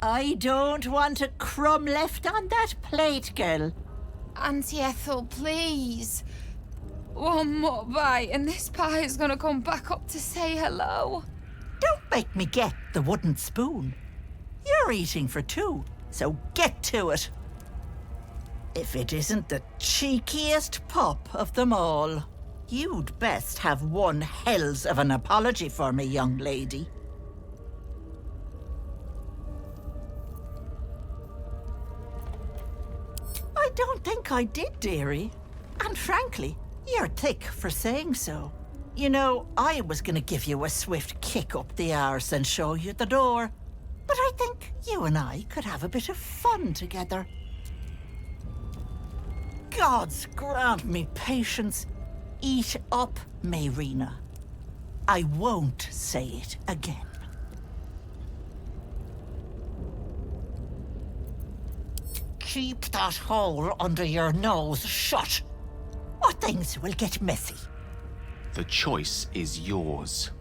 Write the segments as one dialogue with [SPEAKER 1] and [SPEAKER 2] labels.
[SPEAKER 1] I don't want a crumb left on that plate, girl.
[SPEAKER 2] Auntie Ethel, please. One more bite and this pie is gonna come back up to say hello.
[SPEAKER 1] Don't make me get the wooden spoon. You're eating for two, so get to it. If it isn't the cheekiest pup of them all, you'd best have one hells of an apology for me, young lady. I don't think I did, dearie. And frankly, you're thick for saying so. You know, I was gonna give you a swift kick up the arse and show you the door. But I think you and I could have a bit of fun together. Gods grant me patience. Eat up, Mayrina. I won't say it again. Keep that hole under your nose shut, or things will get messy.
[SPEAKER 3] The choice is yours.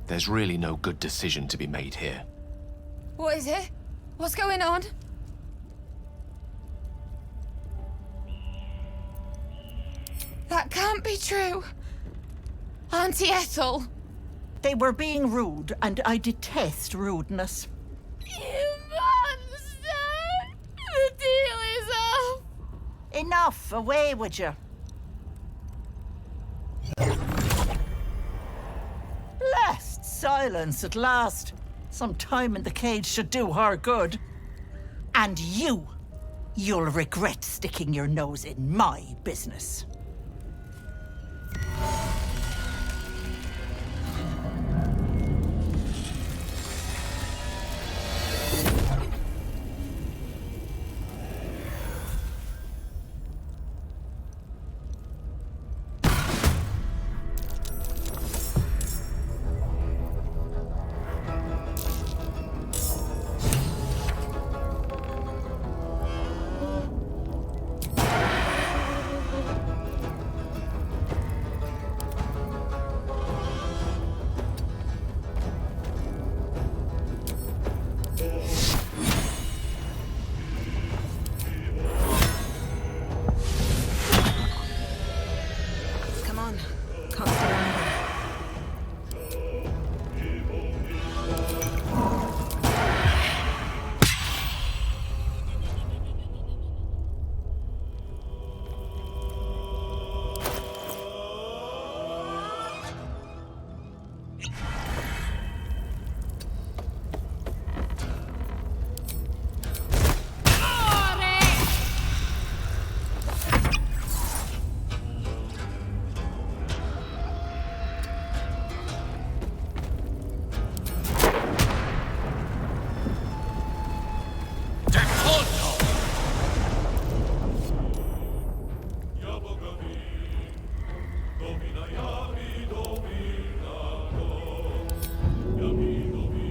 [SPEAKER 3] There's really no good decision to be made here.
[SPEAKER 2] What is it? What's going on? That can't be true. Auntie Ethel.
[SPEAKER 1] They were being rude, and I detest rudeness.
[SPEAKER 2] You monster! The deal is off!
[SPEAKER 1] Enough, away with you. Blessed silence at last. Some time in the cage should do her good. And you'll regret sticking your nose in my business.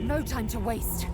[SPEAKER 2] No time to waste.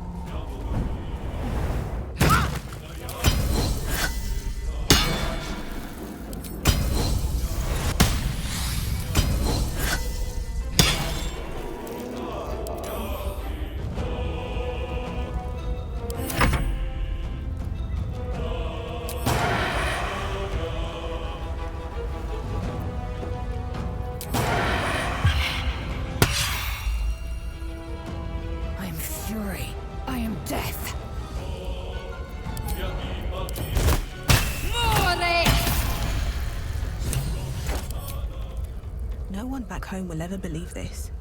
[SPEAKER 4] No one back home will ever believe this.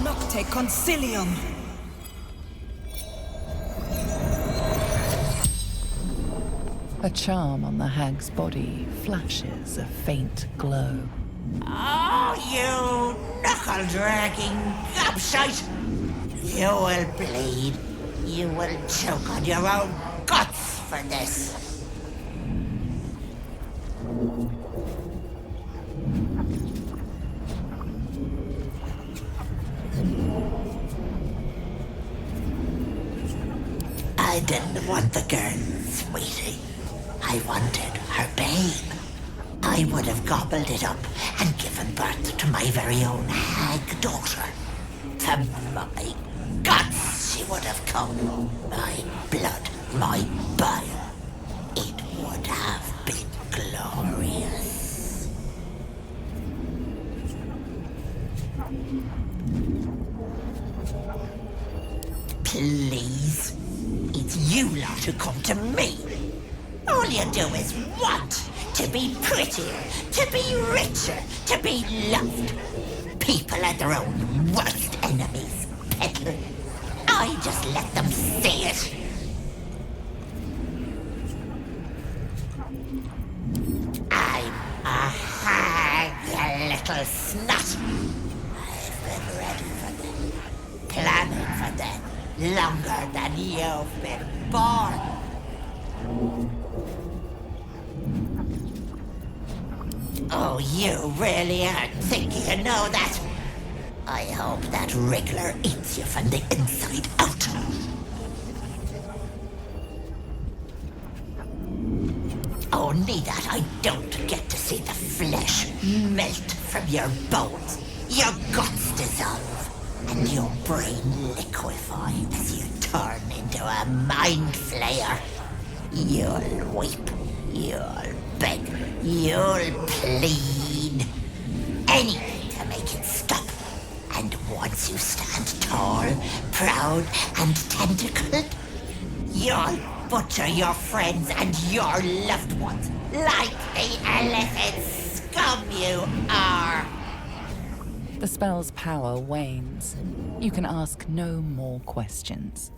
[SPEAKER 5] Nocte concilium. A charm on the hag's body flashes a faint glow.
[SPEAKER 1] Oh, you knuckle-dragging gobshite! You will bleed. You will choke on your own guts for this. I didn't want the girl, sweetie. I wanted her babe. I would have gobbled it up and given birth to my very own hag daughter. To my guts she would have come. My blood, my bile. It would have been glorious. Please, it's you lot who come to me. All you do is want to be prettier, to be richer, to be loved. People are their own worst enemies, Peddler. I just let them see it. I'm a hag, you little snot. I've been ready for them, planning for them, longer than you've been born. Oh, you really aren't thinking you know that? I hope that wriggler eats you from the inside out. Only that I don't get to see the flesh melt from your bones, your guts dissolve, and your brain liquefy as you turn into a Mind Flayer. You'll weep, you'll beg, you'll plead. Anything to make it stop. And once you stand tall, proud, and tentacled, you'll butcher your friends and your loved ones like the elephant scum you are.
[SPEAKER 5] The spell's power wanes. You can ask no more questions.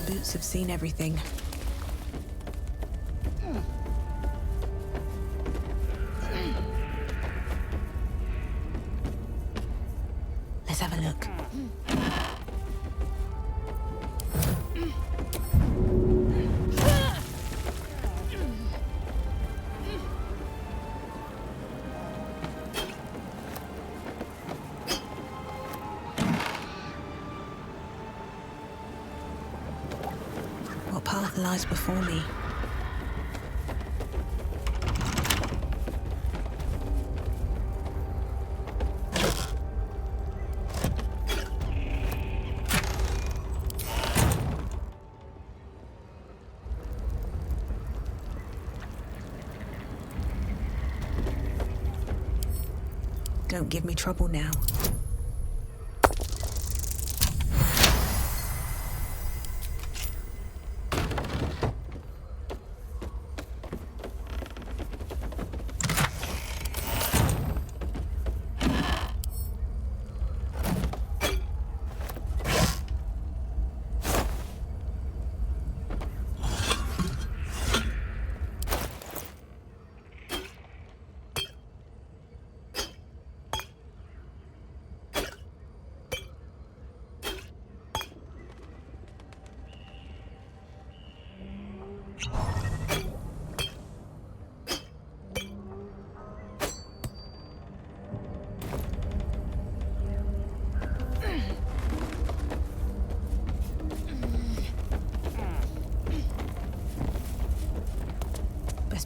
[SPEAKER 4] Boots have seen everything. Let's have a look. What path lies before me? Don't give me trouble now.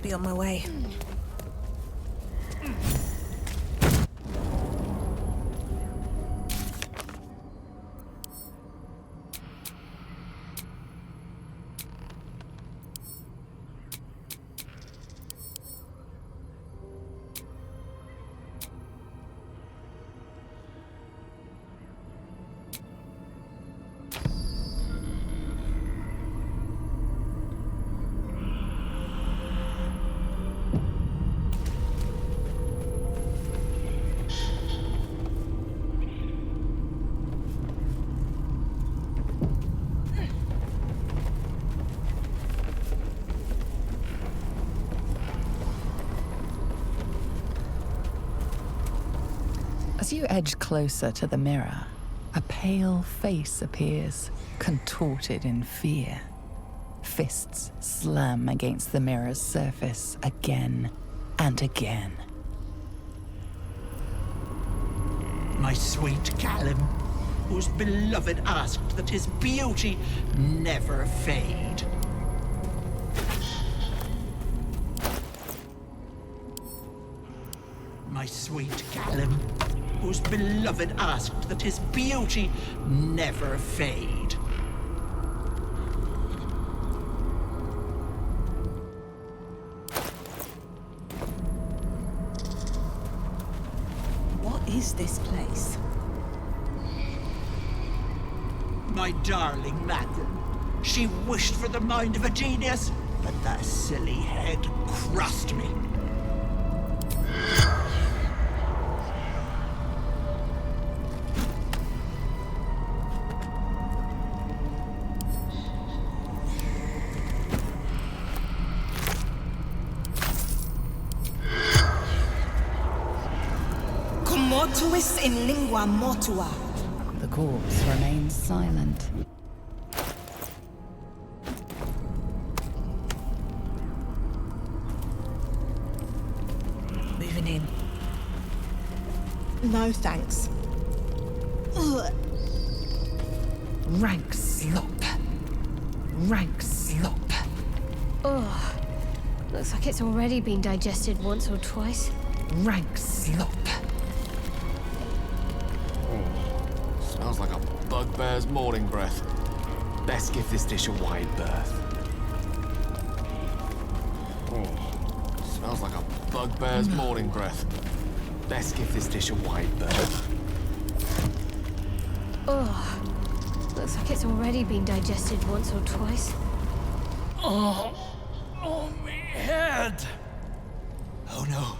[SPEAKER 4] Must be on my way.
[SPEAKER 5] As you edge closer to the mirror, a pale face appears, contorted in fear. Fists slam against the mirror's surface again and again.
[SPEAKER 1] My sweet Callum, whose beloved asked that his beauty never fade. My sweet Callum, whose beloved asked that his beauty never fade.
[SPEAKER 4] What is this place?
[SPEAKER 1] My darling Madeline, she wished for the mind of a genius, but that silly head crushed me.
[SPEAKER 4] Mortuis in lingua mortua.
[SPEAKER 5] The corpse remains silent.
[SPEAKER 4] Moving in. No thanks. Ugh.
[SPEAKER 5] Rank slop. Rank slop.
[SPEAKER 6] Ugh. Looks like it's already been digested once or twice.
[SPEAKER 5] Rank slop.
[SPEAKER 3] Smells like a bugbear's morning breath. Best give this dish a wide berth. Smells like a bugbear's morning breath. Best give this dish a wide berth.
[SPEAKER 6] Ugh. Looks like it's already been digested once or twice.
[SPEAKER 7] Oh, me head. Oh no.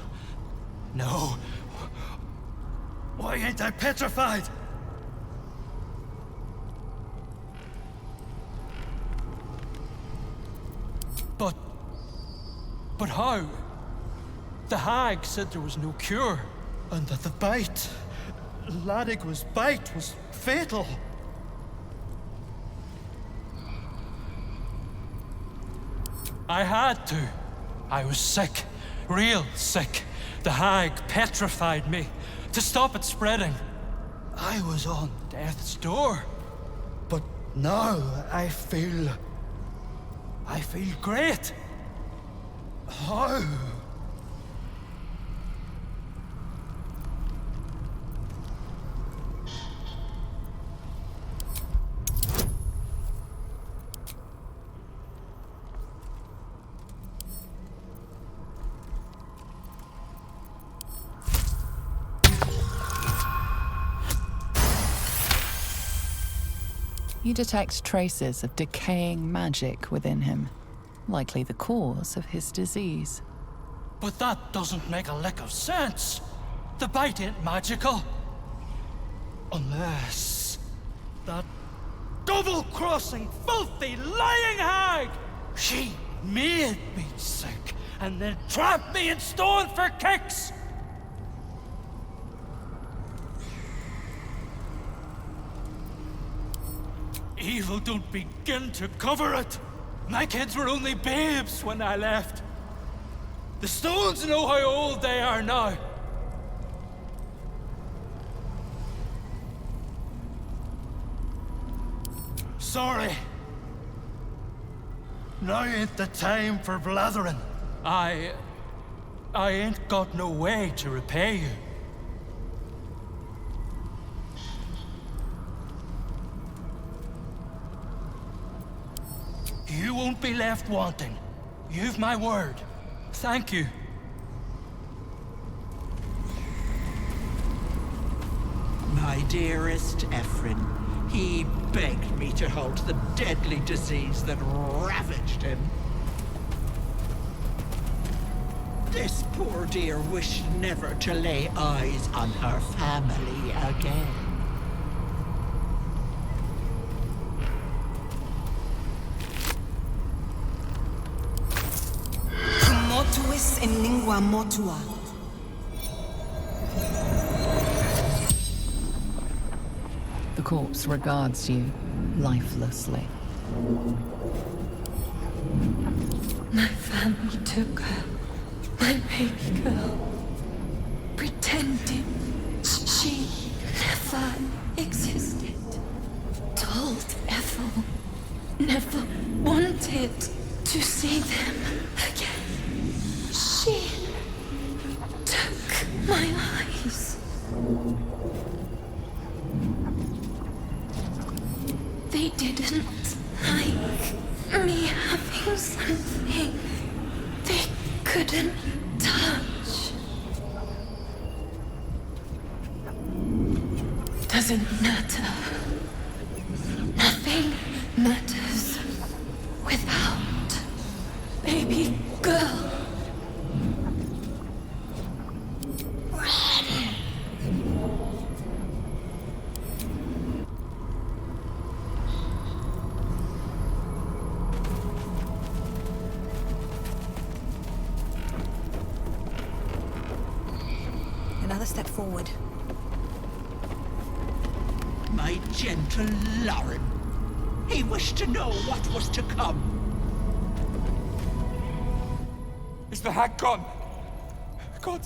[SPEAKER 7] No. Why ain't I petrified? But how? The hag said there was no cure, and that the bite, Lae'zel's bite, was fatal. I had to. I was sick, real sick. The hag petrified me to stop it spreading. I was on death's door. But now I feel great. How?
[SPEAKER 5] You detect traces of decaying magic within him, likely the cause of his disease.
[SPEAKER 7] But that doesn't make a lick of sense. The bite ain't magical. Unless that double-crossing, filthy, lying hag! She made me sick and then trapped me in stone for kicks! Evil don't begin to cover it. My kids were only babes when I left. The stones know how old they are now. Sorry. Now ain't the time for blathering. I ain't got no way to repay you. You won't be left wanting. You've my word. Thank you.
[SPEAKER 1] My dearest Ephraim, he begged me to halt the deadly disease that ravaged him. This poor dear wished never to lay eyes on her family again.
[SPEAKER 4] Mortuis in lingua mortua.
[SPEAKER 5] The corpse regards you lifelessly.
[SPEAKER 8] My family took her, my baby girl, pretending she never existed. Told Ethel never wanted to see them again. She took my eyes. They didn't like me having something they couldn't touch. Doesn't matter. Nothing matters without baby girl.
[SPEAKER 4] Another step forward.
[SPEAKER 1] My gentle Lauren. He wished to know what was to come.
[SPEAKER 9] Is the hag gone? God,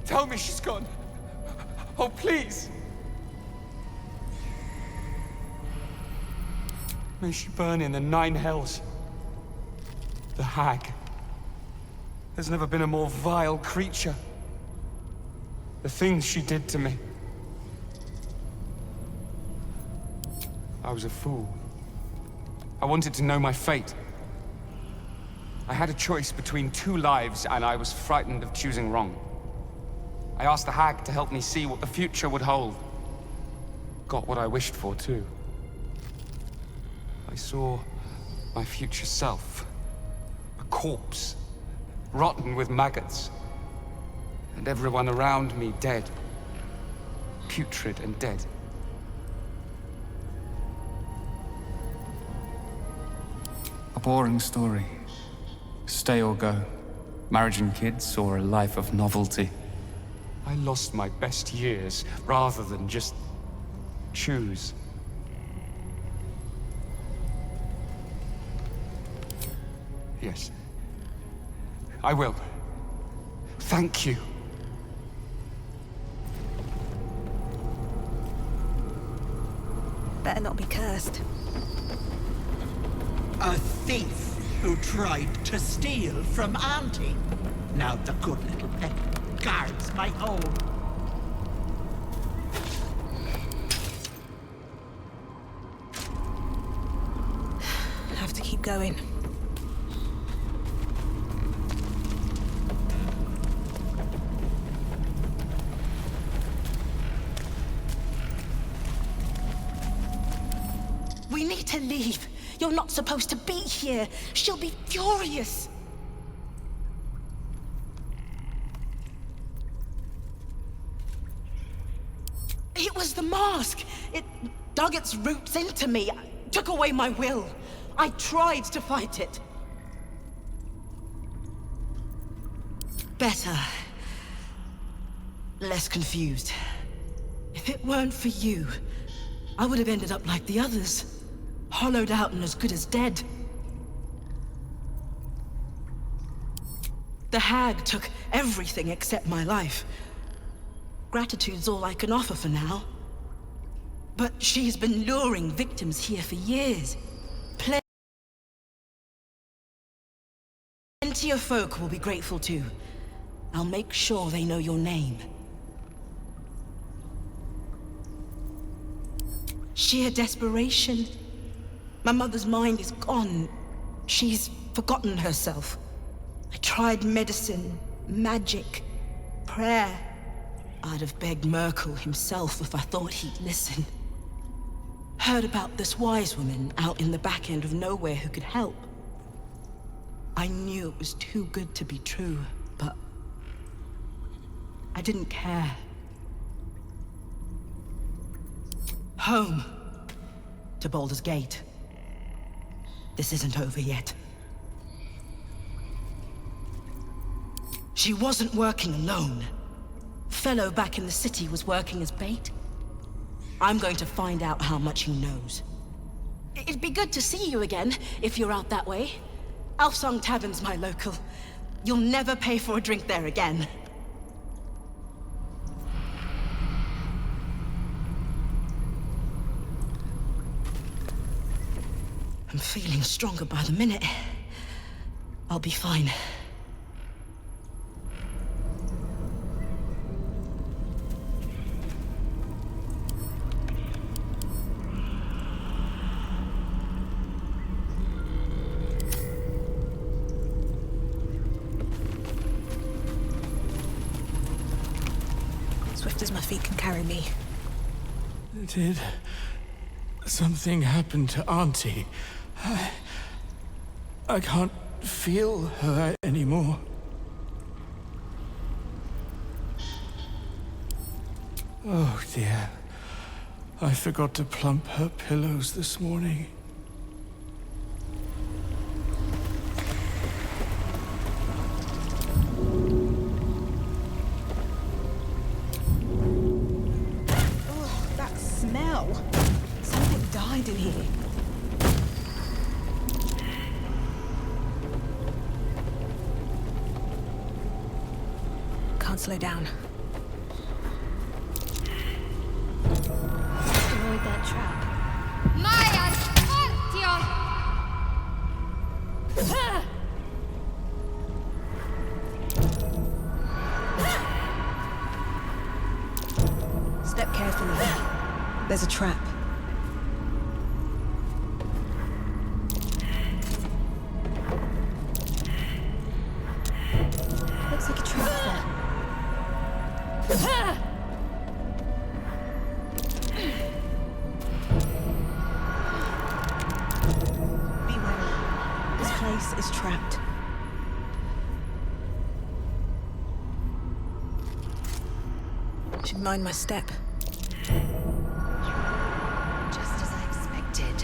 [SPEAKER 9] tell me she's gone. Oh, please. May she burn in the 9 hells. The hag. There's never been a more vile creature. The things she did to me. I was a fool. I wanted to know my fate. I had a choice between 2 lives, and I was frightened of choosing wrong. I asked the hag to help me see what the future would hold. Got what I wished for, too. I saw my future self. A corpse, rotten with maggots. And everyone around me dead. Putrid and dead. A boring story. Stay or go. Marriage and kids, or a life of novelty. I lost my best years, rather than just choose. Yes. I will. Thank you.
[SPEAKER 4] Better not be cursed.
[SPEAKER 1] A thief who tried to steal from Auntie. Now the good little pet guards my home.
[SPEAKER 4] Have to keep going.
[SPEAKER 10] We need to leave. You're not supposed to be here. She'll be furious. It was the mask. It dug its roots into me, took away my will. I tried to fight it. Better. Less confused. If it weren't for you, I would have ended up like the others. Hollowed out and as good as dead. The hag took everything except my life. Gratitude's all I can offer for now. But she's been luring victims here for years. Plenty courtier folk will be grateful too. I'll make sure they know your name. Sheer desperation. My mother's mind is gone. She's forgotten herself. I tried medicine, magic, prayer. I'd have begged Merkel himself if I thought he'd listen. Heard about this wise woman out in the back end of nowhere who could help. I knew it was too good to be true, but I didn't care. Home. To Baldur's Gate. This isn't over yet. She wasn't working alone. Fellow back in the city was working as bait. I'm going to find out how much he knows. It'd be good to see you again, if you're out that way. Alfsong Tavern's my local. You'll never pay for a drink there again. I'm feeling stronger by the minute. I'll be fine.
[SPEAKER 4] Swift as my feet can carry me.
[SPEAKER 11] Did something happen to Auntie? I can't feel her anymore. Oh dear. I forgot to plump her pillows this morning.
[SPEAKER 4] Oh, that smell. Something died in here. Can't slow down.
[SPEAKER 6] Avoid that trap.
[SPEAKER 2] Maya, Scorpio!
[SPEAKER 4] Step carefully. There's a trap.
[SPEAKER 6] Looks like a trap there.
[SPEAKER 4] Be wary. This place is trapped. Should mind my step.
[SPEAKER 8] Just as I expected.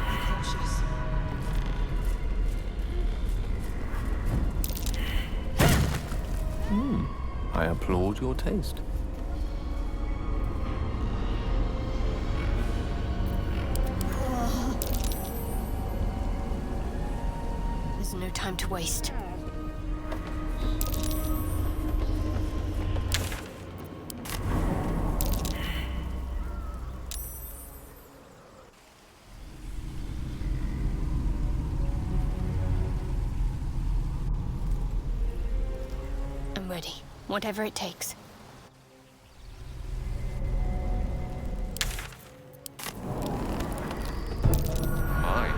[SPEAKER 4] Be cautious.
[SPEAKER 3] I applaud your taste.
[SPEAKER 6] There's no time to waste. I'm ready. Whatever it takes.
[SPEAKER 3] Mine.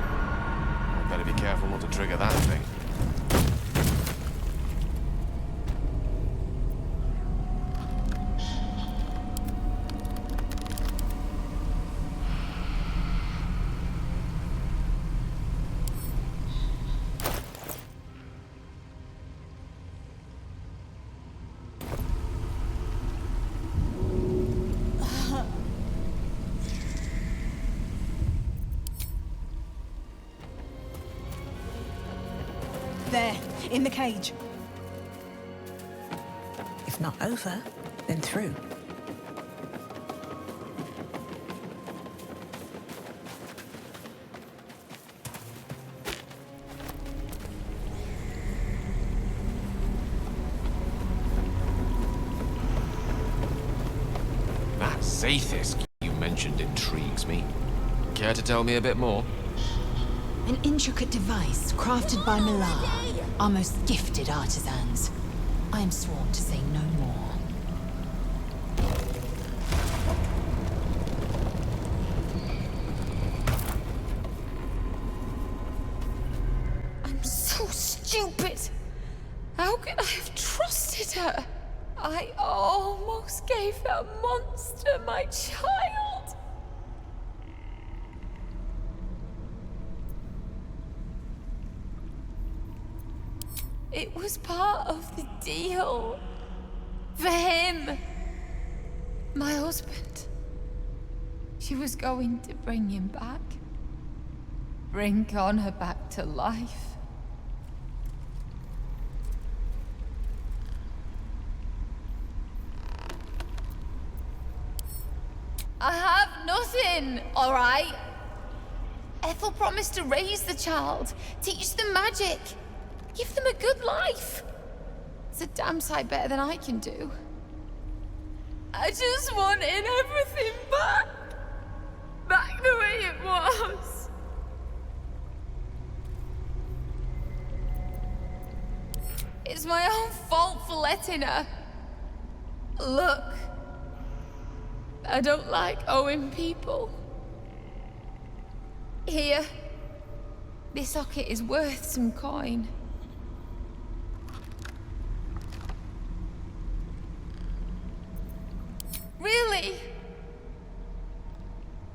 [SPEAKER 3] I'd better be careful not to trigger that thing.
[SPEAKER 4] There, in the cage. If not over, then through.
[SPEAKER 3] Zaithis you mentioned intrigues me. Care to tell me a bit more?
[SPEAKER 8] An intricate device crafted by Millar, our most gifted artisans. I am sworn to say no more.
[SPEAKER 2] I'm so stupid. How could I have trusted her? I almost gave that monster my child. It was part of the deal. For him. My husband. She was going to bring him back. Bring Connor back to life. I have nothing, all right? Ethel promised to raise the child, teach them magic, give them a good life. It's a damn sight better than I can do. I just wanted everything back. Back the way it was. It's my own fault for letting her. Look. I don't like owing people. Here. This socket is worth some coin. Really?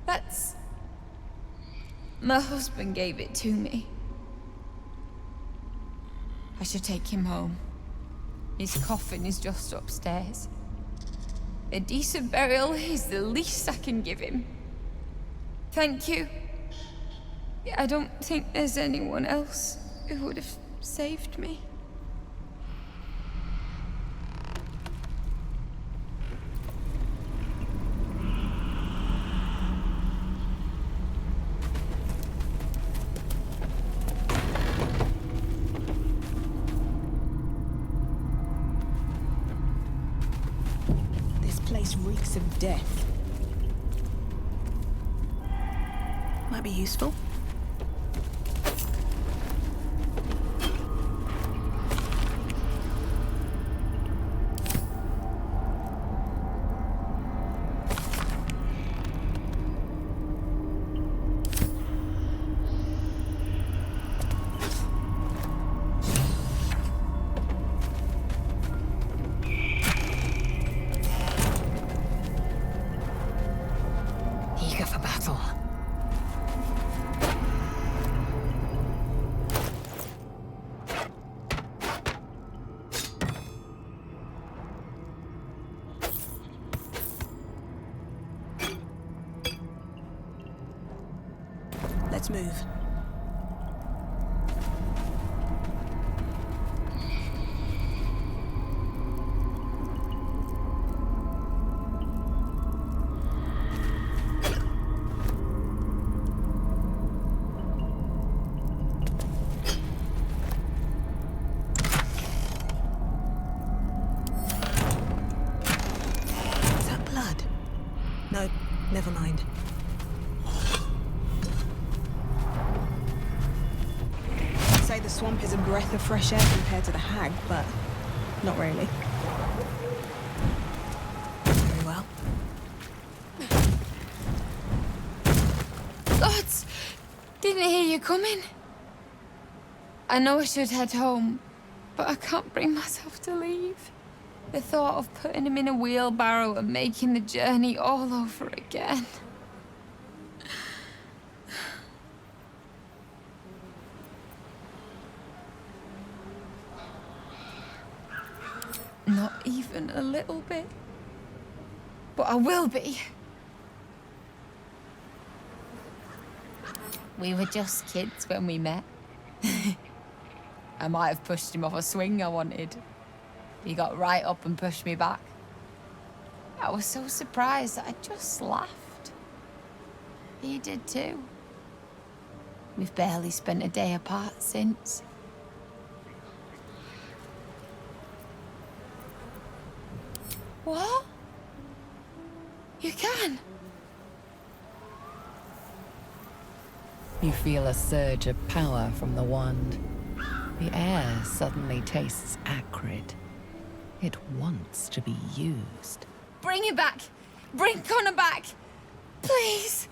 [SPEAKER 2] That's... My husband gave it to me. I should take him home. His coffin is just upstairs. A decent burial is the least I can give him. Thank you. I don't think there's anyone else who would have saved me.
[SPEAKER 4] Reeks of death. Might be useful. Let's move. Is that blood? No, never mind. The swamp is a breath of fresh air compared to the hag, but not really. Very well.
[SPEAKER 2] Gods! Didn't hear you coming. I know I should head home, but I can't bring myself to leave. The thought of putting him in a wheelbarrow and making the journey all over again. Not even a little bit. But I will be. We were just kids when we met. I might have pushed him off a swing I wanted. He got right up and pushed me back. I was so surprised that I just laughed. He did too. We've barely spent a day apart since. What? You can.
[SPEAKER 5] You feel a surge of power from the wand. The air suddenly tastes acrid. It wants to be used.
[SPEAKER 2] Bring him back. Bring Connor back. Please.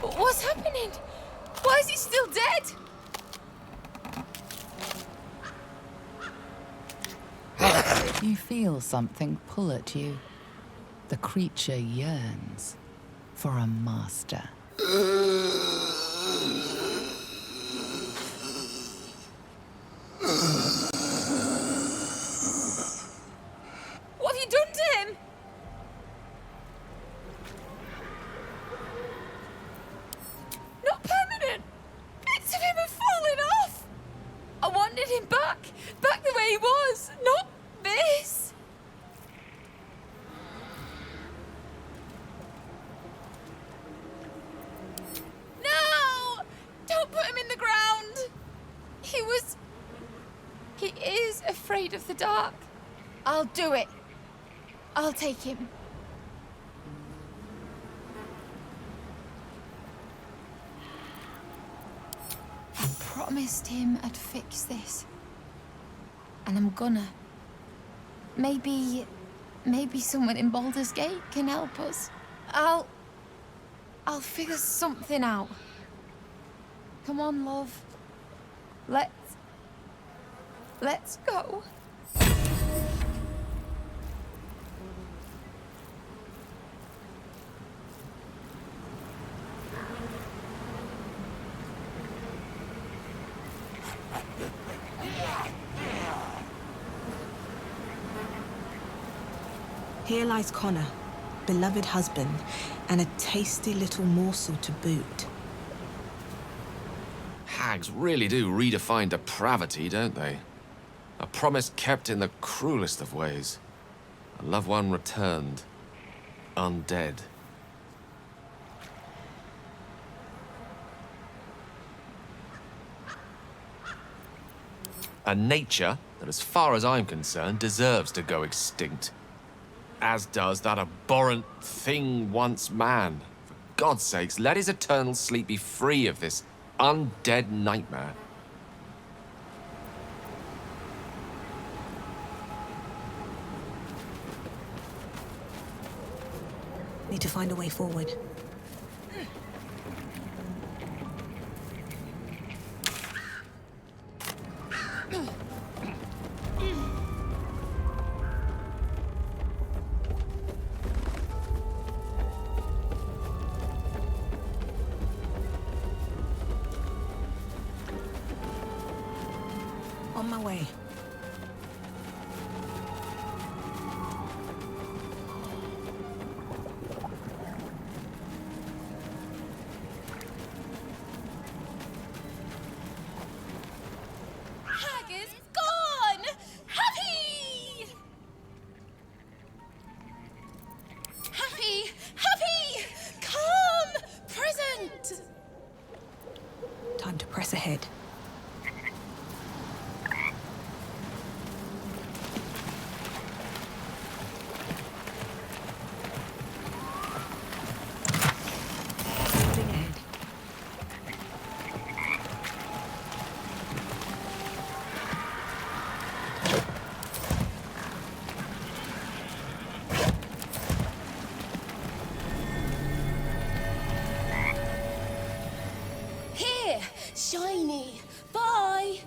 [SPEAKER 2] What's happening? Why is he still dead?
[SPEAKER 5] You feel something pull at you. The creature yearns for a master.
[SPEAKER 2] What have you done to him? Not permanent. Bits of him have fallen off. I wanted him back the way he was, not this. No! Don't put him in the ground. He is afraid of the dark. I'll do it. I'll take him. I promised him I'd fix this. And I'm gonna. Maybe someone in Baldur's Gate can help us. I'll figure something out. Come on, love. Let's go.
[SPEAKER 10] Here lies Connor, beloved husband, and a tasty little morsel to boot.
[SPEAKER 3] Hags really do redefine depravity, don't they? A promise kept in the cruelest of ways. A loved one returned, undead. A nature that, as far as I'm concerned, deserves to go extinct. As does that abhorrent thing once man. For God's sakes, let his eternal sleep be free of this undead nightmare.
[SPEAKER 10] Need to find a way forward. On my way.
[SPEAKER 2] Hag is gone! Happy! Happy! Happy! Calm! Present!
[SPEAKER 10] Time to press ahead.
[SPEAKER 2] Shiny! Bye!